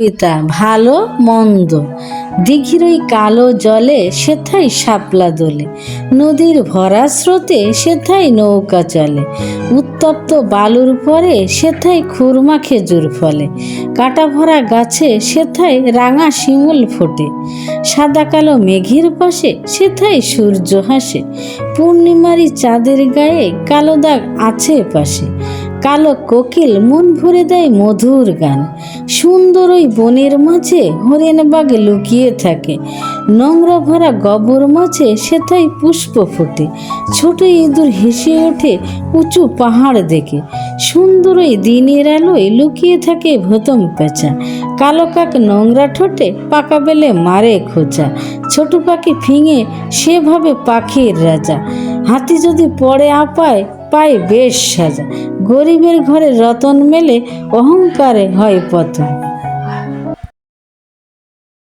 পিতা ভালো মন্দ দিঘির ওই কালো জলে সেথায় শাপলা দোলে, নদীর ভরা স্রোতে সেথায় নৌকা চলে, উত্তপ্ত বালুর পরে সেথায় খুরমা খেজুর ফলে, কাটা ভরা গাছে সেথায় রাঙা শিমুল ফোটে, সাদা কালো মেঘের পাশে সেথায় সূর্য হাসে, পূর্ণিমারি চাঁদের গায়ে কালো দাগ আছে পাশে, কালো কোকিল মন ভরে দেয় মধুর গান, সুন্দর ওই বনের মাঝে হরিণ বাঘ লুকিয়ে থাকে, নোংরা ভরা গবর মাঝে সেথায় পুষ্প ফোটে, ছোট ইঁদুর হেসে ওঠে উঁচু পাহাড় দেখে, সুন্দর ওই দিনের আলোয় লুকিয়ে থাকে ভোতম পেঁচা, কালো কাক নোংরা ঠোঁটে পাকা বেলে মারে খোঁচা, ছোট পাখি ফিঙে সেভাবে পাখির রাজা, হাতি যদি পড়ে আপায় পায় বেশ সাজা, গরিবের ঘরে রতন মেলে অহংকারে হয় পতন।